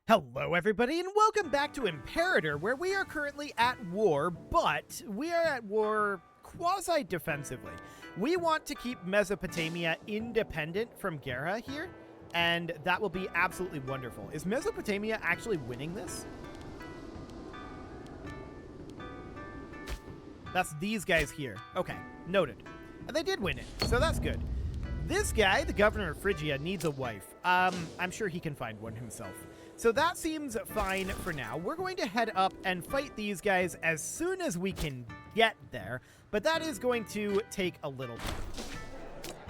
Hello everybody and welcome back to Imperator, where we are currently at war, but we are at war quasi-defensively. We want to keep Mesopotamia independent from Gera here, and that will be absolutely wonderful. Is Mesopotamia actually winning this? That's these guys here. Okay, noted. And they did win it, so that's good. This guy, the governor of Phrygia, needs a wife. I'm sure he can find one himself. So that seems fine for now. We're going to head up and fight these guys as soon as we can get there, but that is going to take a little bit.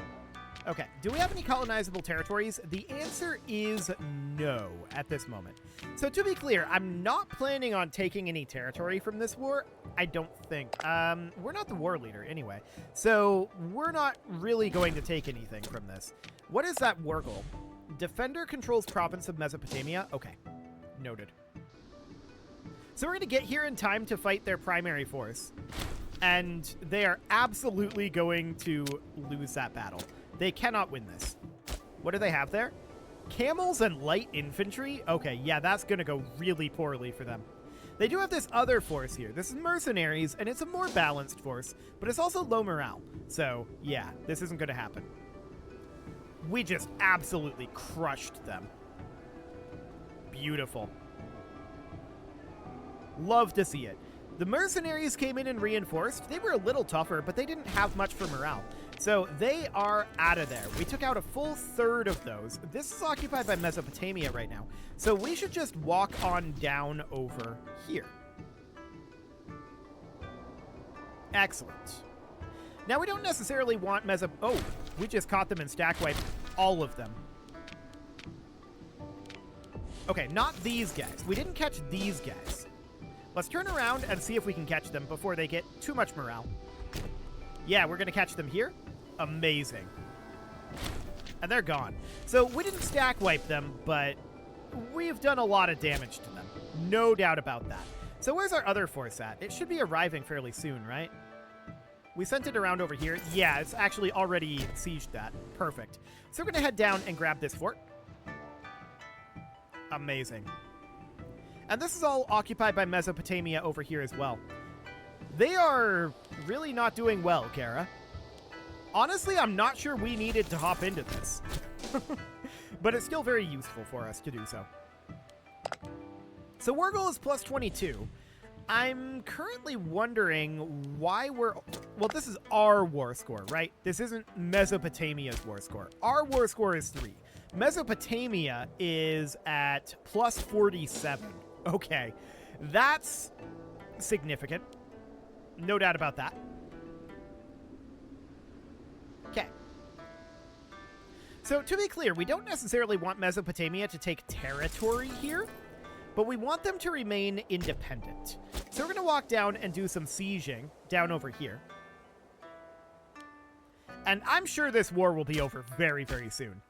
Okay, do we have any colonizable territories? The answer is no at this moment. So to be clear, I'm not planning on taking any territory from this war. I don't think. We're not the war leader anyway, so we're not really going to take anything from this. What is that war goal? Defender controls province of Mesopotamia. Okay, noted. So we're going to get here in time to fight their primary force, and they are absolutely going to lose that battle. They cannot win this. What do they have there? Camels and light infantry? Okay, yeah, that's going to go really poorly for them. They do have this other force here. This is mercenaries, and it's a more balanced force, but it's also low morale. So, yeah, this isn't going to happen. We just absolutely crushed them. Beautiful. Love to see it. The mercenaries came in and reinforced. They were a little tougher, but they didn't have much for morale. So they are out of there. We took out a full third of those. This is occupied by Mesopotamia right now. So we should just walk on down over here. Excellent. Now, we don't necessarily want Oh, we just caught them and stack wiped all of them. Okay, not these guys. We didn't catch these guys. Let's turn around and see if we can catch them before they get too much morale. Yeah, we're going to catch them here. Amazing. And they're gone. So we didn't stack wipe them, but we've done a lot of damage to them. No doubt about that. So where's our other force at? It should be arriving fairly soon, right? We sent it around over here. Yeah, it's actually already sieged that. Perfect. So we're going to head down and grab this fort. Amazing. And this is all occupied by Mesopotamia over here as well. They are really not doing well, Gera. Honestly, I'm not sure we needed to hop into this. But it's still very useful for us to do so. So war goal is plus 22. I'm currently wondering why we're... Well, this is our war score, right? This isn't Mesopotamia's war score. Our war score is 3. Mesopotamia is at plus 47. Okay, that's significant. No doubt about that. Okay. So to be clear, we don't necessarily want Mesopotamia to take territory here, but we want them to remain independent. So we're going to walk down and do some sieging down over here. And I'm sure this war will be over very, very soon.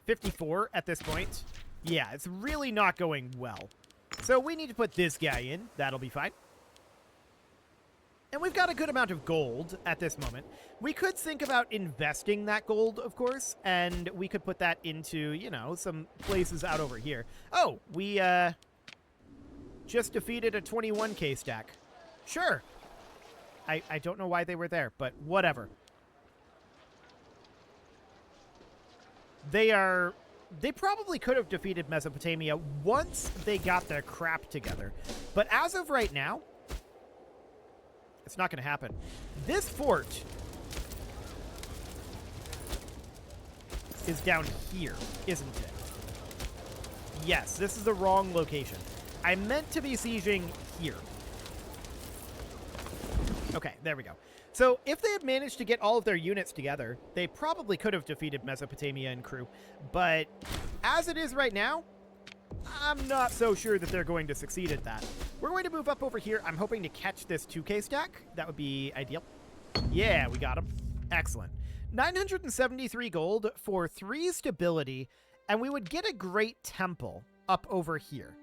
54 at this point. Yeah, it's really not going well. So we need to put this guy in. That'll be fine. And we've got a good amount of gold at this moment. We could think about investing that gold, of course, and we could put that into, you know, some places out over here. Oh, we just defeated a 21k stack. Sure. I don't know why they were there, but whatever. They probably could have defeated Mesopotamia once they got their crap together. But as of right now, it's not going to happen. This fort is down here, isn't it? Yes, this is the wrong location. I meant to be sieging here. Okay, there we go. So if they had managed to get all of their units together, they probably could have defeated Mesopotamia and crew. But as it is right now, I'm not so sure that they're going to succeed at that. We're going to move up over here. I'm hoping to catch this 2k stack. That would be ideal. Yeah, we got him. Excellent. 973 gold for 3 stability, and we would get a great temple up over here.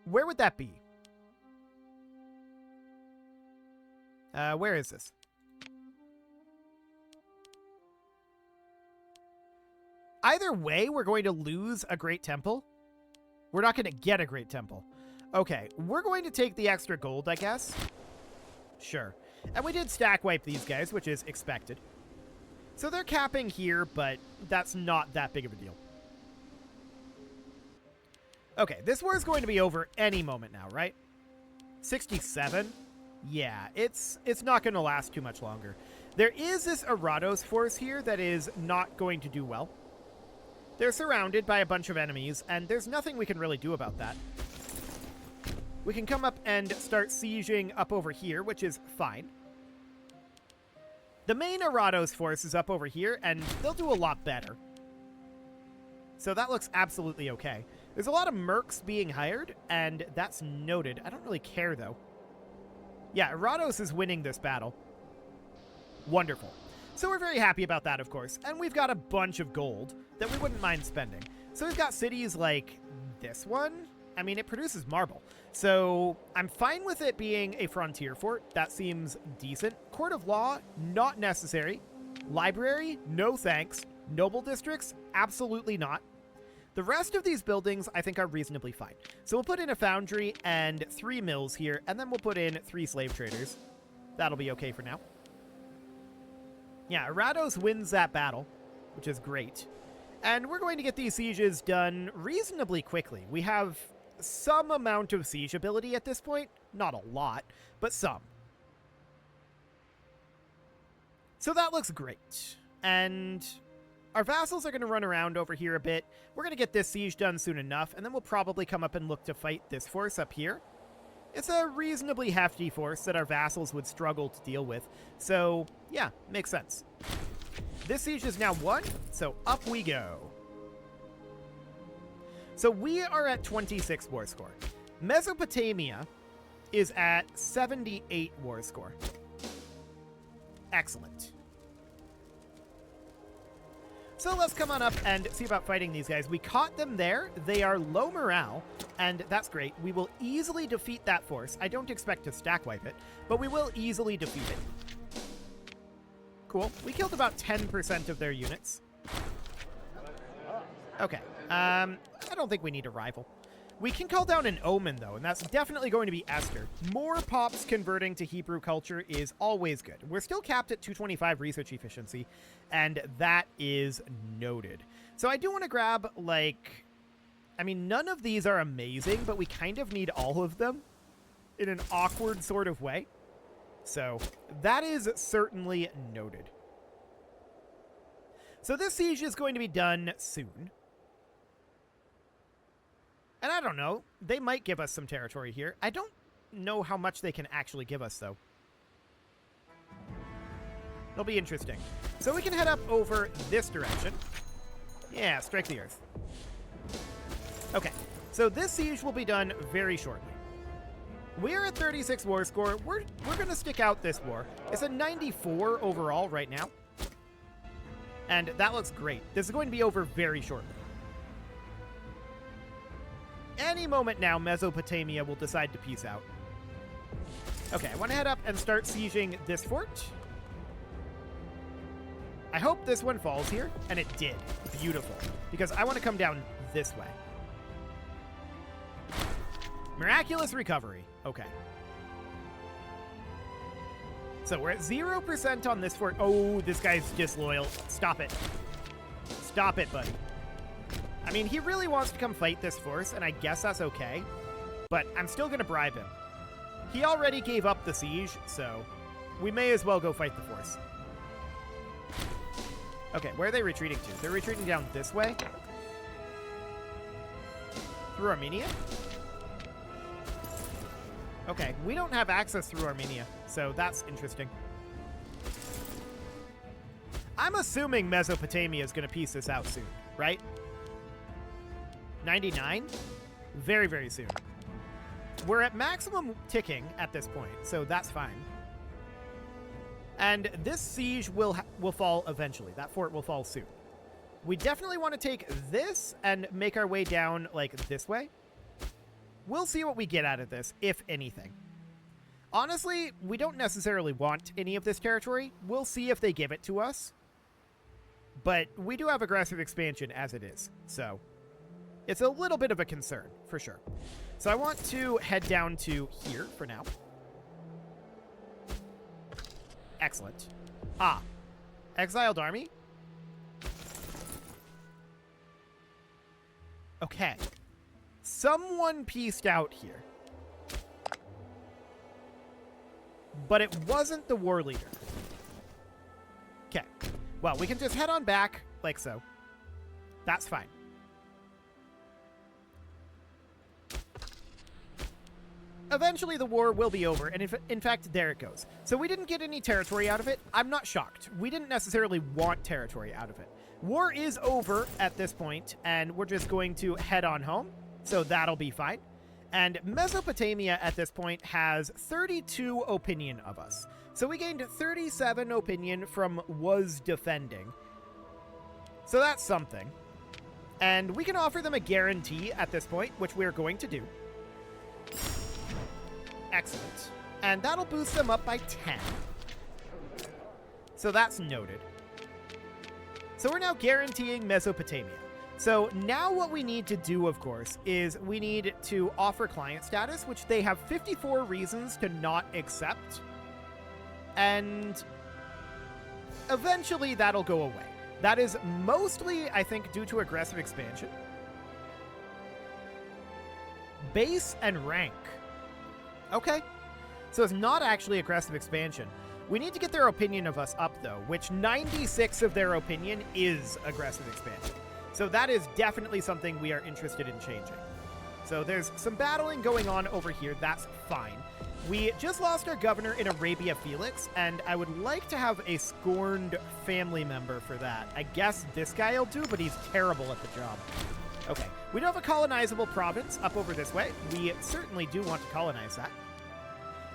Where would that be? Where is this? Either way, we're going to lose a great temple. We're not going to get a great temple. Okay, we're going to take the extra gold, I guess. Sure. And we did stack wipe these guys, which is expected. So they're capping here, but that's not that big of a deal. Okay, this war is going to be over any moment now, right? 67? Yeah, it's not going to last too much longer. There is this Arados force here that is not going to do well. They're surrounded by a bunch of enemies, and there's nothing we can really do about that. We can come up and start sieging up over here, which is fine. The main Arados force is up over here, and they'll do a lot better. So that looks absolutely okay. There's a lot of mercs being hired, and that's noted. I don't really care, though. Yeah, Arados is winning this battle. Wonderful. So we're very happy about that, of course. And we've got a bunch of gold that we wouldn't mind spending. So we've got cities like this one. I mean, it produces marble. So I'm fine with it being a frontier fort. That seems decent. Court of Law, not necessary. Library, no thanks. Noble districts, absolutely not. The rest of these buildings, I think, are reasonably fine. So we'll put in a foundry and 3 mills here, and then we'll put in 3 slave traders. That'll be okay for now. Yeah, Arados wins that battle, which is great. And we're going to get these sieges done reasonably quickly. We have some amount of siege ability at this point. Not a lot, but some. So that looks great. And our vassals are going to run around over here a bit. We're going to get this siege done soon enough, and then we'll probably come up and look to fight this force up here. It's a reasonably hefty force that our vassals would struggle to deal with. So, yeah, makes sense. This siege is now won, so up we go. So we are at 26 war score. Mesopotamia is at 78 war score. Excellent. So let's come on up and see about fighting these guys. We caught them there. They are low morale, and that's great. We will easily defeat that force. I don't expect to stack wipe it, but we will easily defeat it. Cool. We killed about 10% of their units. Okay. I don't think we need a rival. We can call down an omen, though, and that's definitely going to be Esther. More pops converting to Hebrew culture is always good. We're still capped at 225 research efficiency, and that is noted. So I do want to grab, like... I mean, none of these are amazing, but we kind of need all of them in an awkward sort of way. So that is certainly noted. So this siege is going to be done soon. And I don't know, they might give us some territory here. I don't know how much they can actually give us, though. It'll be interesting. So we can head up over this direction. Yeah, strike the earth. Okay, so this siege will be done very shortly. We're at 36 war score. We're going to stick out this war. It's a 94 overall right now. And that looks great. This is going to be over very shortly. Any moment now, Mesopotamia will decide to peace out. Okay, I want to head up and start sieging this fort. I hope this one falls here, and it did. Beautiful. Because I want to come down this way. Miraculous recovery. Okay. So we're at 0% on this fort. Oh, this guy's disloyal. Stop it. Stop it, buddy. I mean, he really wants to come fight this force, and I guess that's okay. But I'm still going to bribe him. He already gave up the siege, so we may as well go fight the force. Okay, where are they retreating to? They're retreating down this way. Through Armenia? Okay, we don't have access through Armenia, so that's interesting. I'm assuming Mesopotamia is going to piece this out soon, right? 99? Very, very soon. We're at maximum ticking at this point, so that's fine. And this siege will fall eventually. That fort will fall soon. We definitely want to take this and make our way down, like, this way. We'll see what we get out of this, if anything. Honestly, we don't necessarily want any of this territory. We'll see if they give it to us. But we do have aggressive expansion as it is, so it's a little bit of a concern, for sure. So I want to head down to here for now. Excellent. Ah, exiled army? Okay. Someone pieced out here. But it wasn't the war leader. Okay. Well, we can just head on back like so. That's fine. Eventually the war will be over, and in fact, there it goes. So we didn't get any territory out of it. I'm not shocked. We didn't necessarily want territory out of it. War is over at this point, and we're just going to head on home, so that'll be fine. And Mesopotamia at this point has 32 opinion of us. So we gained 37 opinion from was defending. So that's something. And we can offer them a guarantee at this point, which we're going to do. Excellent. And that'll boost them up by 10. So that's noted. So we're now guaranteeing Mesopotamia. So now what we need to do, of course, is we need to offer client status, which they have 54 reasons to not accept. And eventually that'll go away. That is mostly, I think, due to aggressive expansion. Base and rank. Okay. So it's not actually aggressive expansion. We need to get their opinion of us up, though, which 96 of their opinion is aggressive expansion. So that is definitely something we are interested in changing. So there's some battling going on over here. That's fine. We just lost our governor in Arabia Felix, and I would like to have a scorned family member for that. I guess this guy will do, but he's terrible at the job. Okay, we do have a colonizable province up over this way. We certainly do want to colonize that.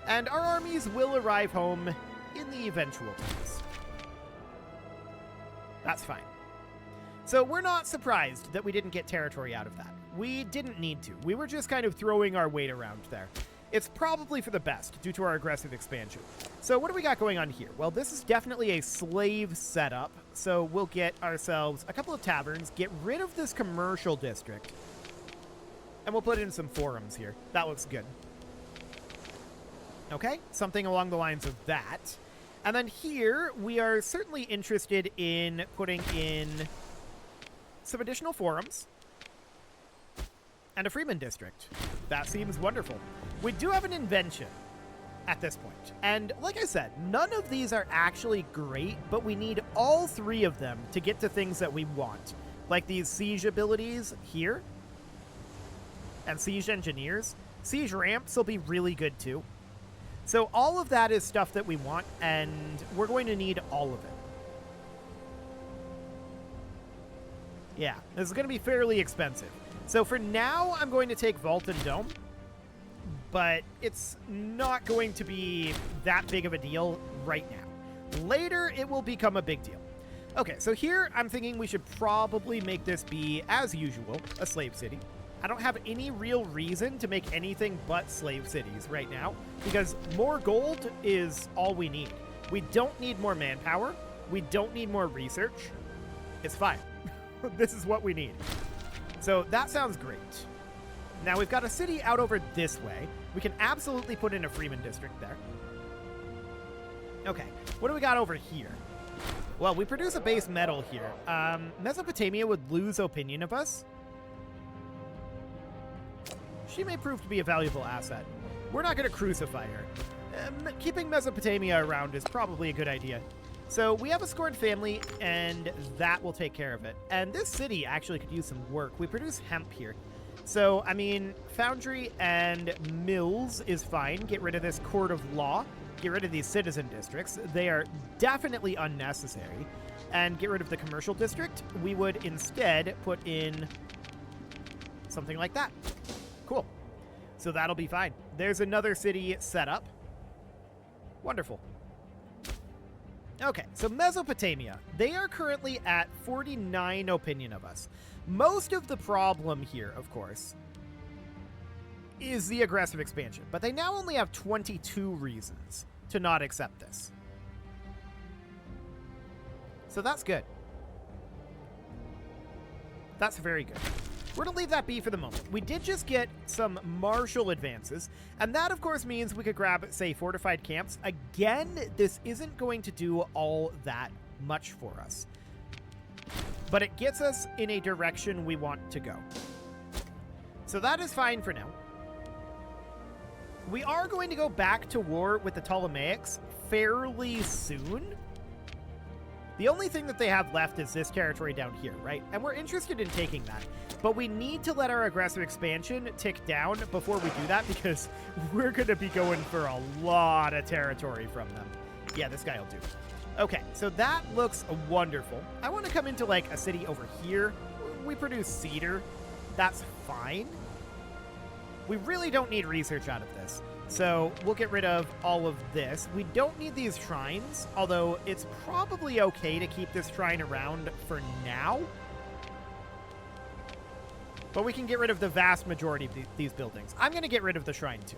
And our armies will arrive home in the eventual times. That's fine. So we're not surprised that we didn't get territory out of that. We didn't need to. We were just kind of throwing our weight around there. It's probably for the best due to our aggressive expansion. So what do we got going on here? Well, this is definitely a slave setup. So we'll get ourselves a couple of taverns, get rid of this commercial district, and we'll put in some forums here. That looks good. Okay, something along the lines of that. And then here, we are certainly interested in putting in some additional forums and a Freeman district. That seems wonderful. We do have an invention at this point. And like I said, none of these are actually great, but we need all three of them to get to things that we want. Like these siege abilities here. And siege engineers. Siege ramps will be really good too. So all of that is stuff that we want, and we're going to need all of it. Yeah, this is going to be fairly expensive. So for now, I'm going to take Vault and Dome, but it's not going to be that big of a deal right now. Later, it will become a big deal. Okay, so here I'm thinking we should probably make this be, as usual, a slave city. I don't have any real reason to make anything but slave cities right now, because more gold is all we need. We don't need more manpower. We don't need more research. It's fine. This is what we need. So that sounds great. Now we've got a city out over this way. We can absolutely put in a Freeman district there. Okay, what do we got over here? Well, we produce a base metal here. Mesopotamia would lose opinion of us. She may prove to be a valuable asset. We're not going to crucify her. Keeping Mesopotamia around is probably a good idea. So we have a scorned family, and that will take care of it. And this city actually could use some work. We produce hemp here. So, I mean, foundry and mills is fine. Get rid of this court of law. Get rid of these citizen districts. They are definitely unnecessary. And get rid of the commercial district. We would instead put in something like that. Cool. So that'll be fine. There's another city set up. Wonderful. Okay, so Mesopotamia. They are currently at 49 opinion of us. Most of the problem here, of course, is the aggressive expansion. But they now only have 22 reasons to not accept this. So that's good. That's very good. We're going to leave that be for the moment. We did just get some martial advances, and that, of course, means we could grab, say, fortified camps. Again, this isn't going to do all that much for us, but it gets us in a direction we want to go. So that is fine for now. We are going to go back to war with the Ptolemaics fairly soon. The only thing that they have left is this territory down here, right? And we're interested in taking that. But we need to let our aggressive expansion tick down before we do that, because we're going to be going for a lot of territory from them. Yeah, this guy will do. Okay, so that looks wonderful. I want to come into, like, a city over here. We produce cedar. That's fine. We really don't need research out of this. So we'll get rid of all of this. We don't need these shrines, although it's probably okay to keep this shrine around for now. But we can get rid of the vast majority of these buildings. I'm going to get rid of the shrine too.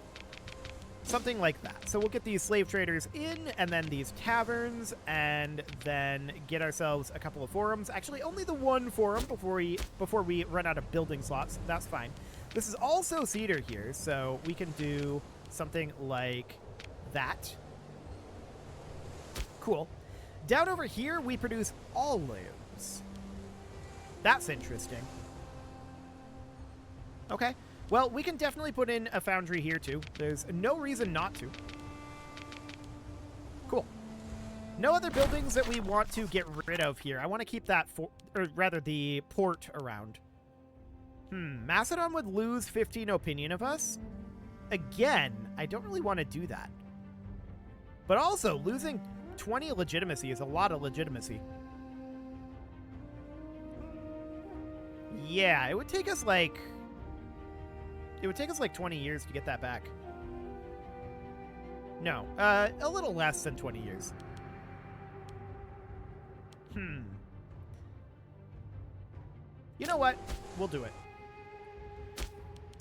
Something like that. So we'll get these slave traders in, and then these taverns, and then get ourselves a couple of forums. Actually, only the one forum before we run out of building slots. That's fine. This is also cedar here, so we can do something like that. Cool. Down over here, we produce olives. That's interesting. Okay. Well, we can definitely put in a foundry here, too. There's no reason not to. Cool. No other buildings that we want to get rid of here. I want to keep that, or rather, the port around. Macedon would lose 15 opinion of us. Again, I don't really want to do that. But also, losing 20 legitimacy is a lot of legitimacy. Yeah, it would take us like... It would take us like 20 years to get that back. No, a little less than 20 years. You know what? We'll do it.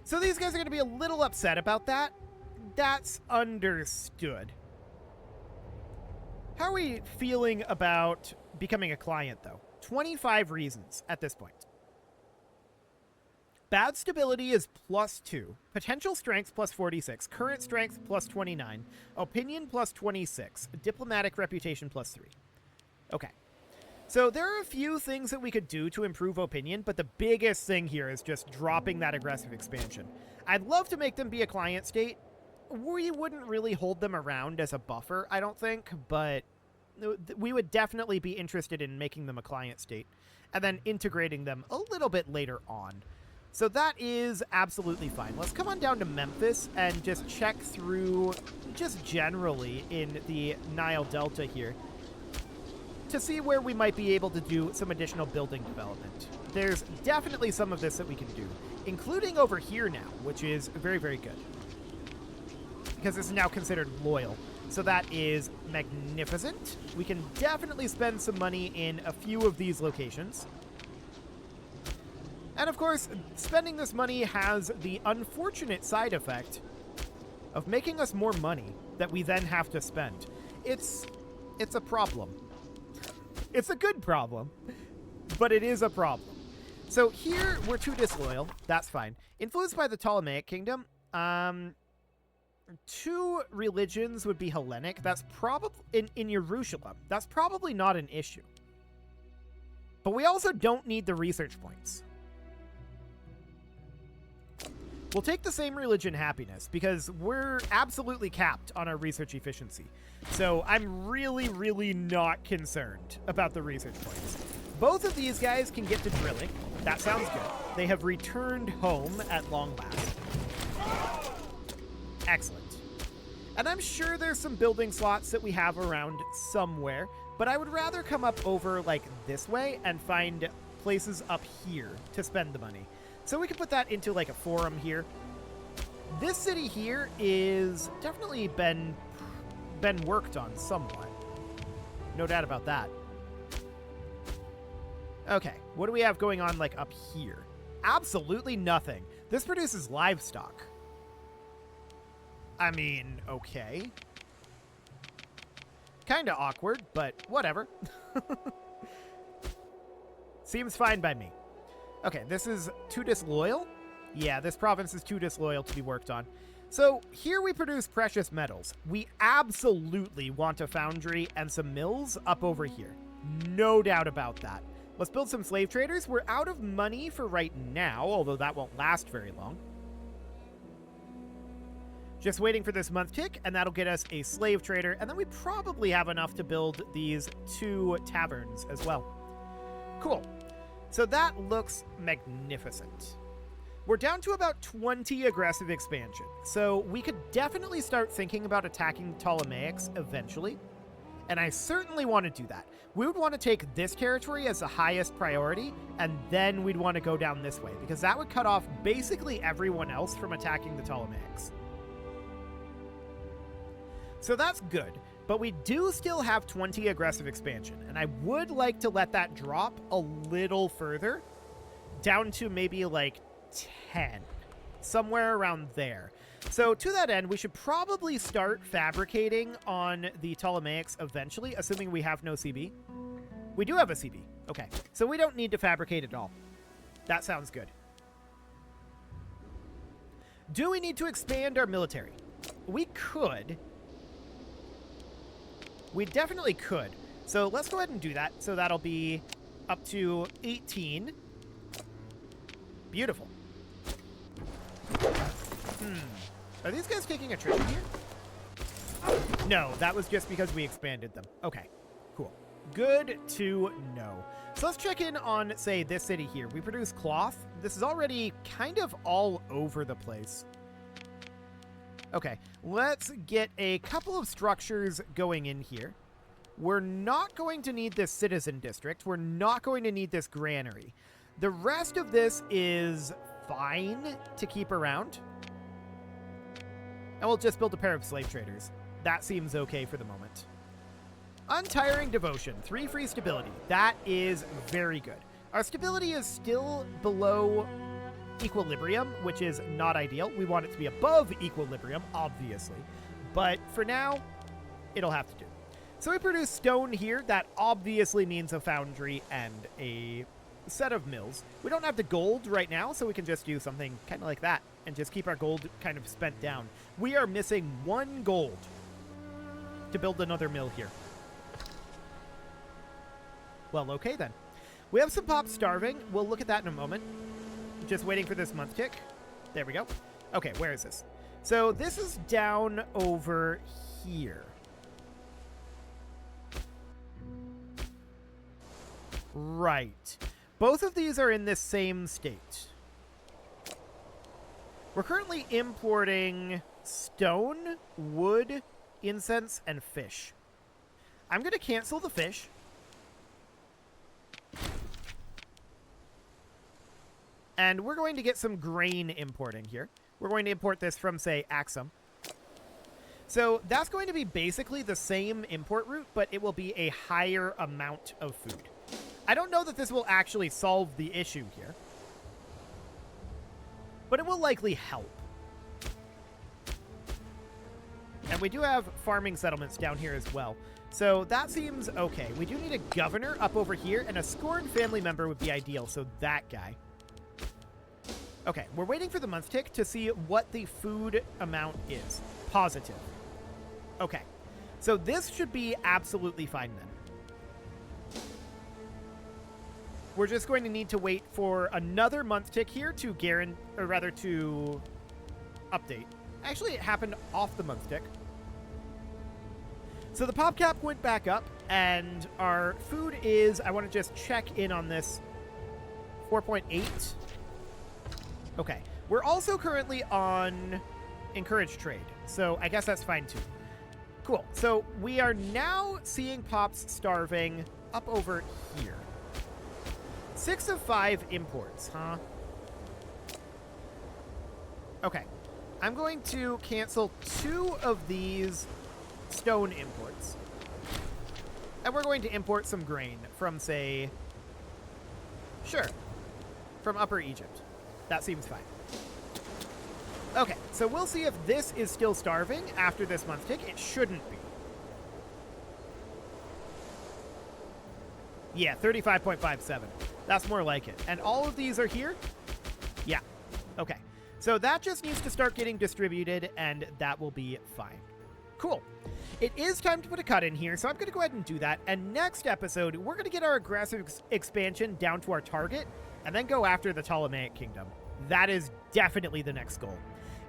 So these guys are going to be a little upset about that. That's understood. How are we feeling about becoming a client, though? 25 reasons at this point. Bad stability is +2. Potential strength +46. Current strength +29. Opinion +26. Diplomatic reputation +3. Okay. So there are a few things that we could do to improve opinion, but the biggest thing here is just dropping that aggressive expansion. I'd love to make them be a client state. We wouldn't really hold them around as a buffer, I don't think, but we would definitely be interested in making them a client state and then integrating them a little bit later on. So that is absolutely fine. Let's come on down to Memphis and just check through just generally in the Nile Delta here to see where we might be able to do some additional building development. There's definitely some of this that we can do, including over here now, which is very, very good. Because this is now considered loyal. So that is magnificent. We can definitely spend some money in a few of these locations. And of course, spending this money has the unfortunate side effect of making us more money that we then have to spend. It's a problem. It's a good problem, but it is a problem. So here, we're too disloyal. That's fine. Influenced by the Ptolemaic kingdom, 2 religions would be Hellenic. That's probably in Jerusalem. That's probably not an issue. But we also don't need the research points. We'll take the same religion happiness because we're absolutely capped on our research efficiency. So I'm really, really not concerned about the research points. Both of these guys can get to drilling. That sounds good. They have returned home at long last. Excellent. And I'm sure there's some building slots that we have around somewhere, but I would rather come up over like this way and find places up here to spend the money. So we can put that into like a forum here. This city here is definitely been worked on somewhat. No doubt about that. Okay, what do we have going on like up here? Absolutely nothing. This produces livestock. I mean, okay. Kinda awkward, but whatever. Seems fine by me. Okay, this is too disloyal? Yeah, this province is too disloyal to be worked on. So here we produce precious metals. We absolutely want a foundry and some mills up over here. No doubt about that. Let's build some slave traders. We're out of money for right now, although that won't last very long. Just waiting for this month tick, and that'll get us a slave trader, and then we probably have enough to build these 2 taverns as well. Cool. So that looks magnificent. We're down to about 20 aggressive expansion, so we could definitely start thinking about attacking Ptolemaics eventually, and I certainly want to do that. We would want to take this territory as the highest priority, and then we'd want to go down this way, because that would cut off basically everyone else from attacking the Ptolemaics. So that's good, but we do still have 20 aggressive expansion, and I would like to let that drop a little further, down to maybe like 10, somewhere around there. So to that end, we should probably start fabricating on the Ptolemaics eventually, assuming we have no CB. We do have a CB. Okay, so we don't need to fabricate at all. That sounds good. Do we need to expand our military? We could. We definitely could. So let's go ahead and do that. So that'll be up to 18. Beautiful. Are these guys taking attrition here? No, that was just because we expanded them. Okay, cool. Good to know. So let's check in on, say, this city here. We produce cloth. This is already kind of all over the place. Okay, let's get a couple of structures going in here. We're not going to need this citizen district. We're not going to need this granary. The rest of this is fine to keep around. And we'll just build a pair of slave traders. That seems okay for the moment. Untiring devotion, 3 free stability. That is very good. Our stability is still below equilibrium, which is not ideal. We want it to be above equilibrium, obviously. But for now, it'll have to do. So we produce stone here. That obviously means a foundry and a set of mills. We don't have the gold right now, so we can just do something kind of like that and just keep our gold kind of spent down. We are missing 1 gold to build another mill here. Well, okay then. We have some pops starving. We'll look at that in a moment. Just waiting for this month tick. There we go. Okay, where is this? So this is down over here. Right. Both of these are in this same state. We're currently importing stone, wood, incense, and fish. I'm going to cancel the fish. And we're going to get some grain importing here. We're going to import this from, say, Axum. So that's going to be basically the same import route, but it will be a higher amount of food. I don't know that this will actually solve the issue here, but it will likely help. And we do have farming settlements down here as well. So that seems okay. We do need a governor up over here, and a scorned family member would be ideal, so that guy. Okay, we're waiting for the month tick to see what the food amount is. Positive. Okay, so this should be absolutely fine then. We're just going to need to wait for another month tick here to to update. Actually, it happened off the month tick. So the pop cap went back up, and our food is, I want to just check in on this, 4.8. Okay. We're also currently on encourage trade, so I guess that's fine too. Cool. So we are now seeing pops starving up over here. 6 of 5 imports, huh? Okay. I'm going to cancel 2 of these stone imports. And we're going to import some grain from, say... Sure. From Upper Egypt. That seems fine. Okay, so we'll see if this is still starving after this month tick. It shouldn't be. Yeah, 35.57. That's more like it. And all of these are here? Yeah. Okay. So that just needs to start getting distributed, and that will be fine. Cool. It is time to put a cut in here, so I'm going to go ahead and do that. And next episode, we're going to get our aggressive expansion down to our target, and then go after the Ptolemaic Kingdom. That is definitely the next goal.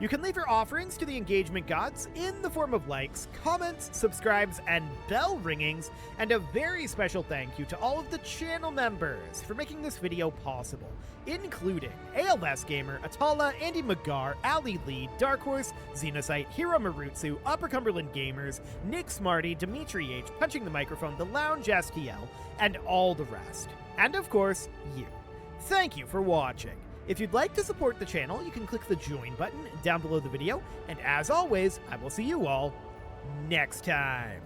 You can leave your offerings to the engagement gods in the form of likes, comments, subscribes, and bell ringings, and a very special thank you to all of the channel members for making this video possible, including ALS Gamer, Atala, Andy Magar, Ali Lee, Dark Horse, Xenocyte, Hiro Marutsu, Upper Cumberland Gamers, Nick Smarty, Dimitri H, Punching the Microphone, The Lounge STL, and all the rest. And of course, you. Thank you for watching. If you'd like to support the channel, you can click the join button down below the video, and as always, I will see you all next time.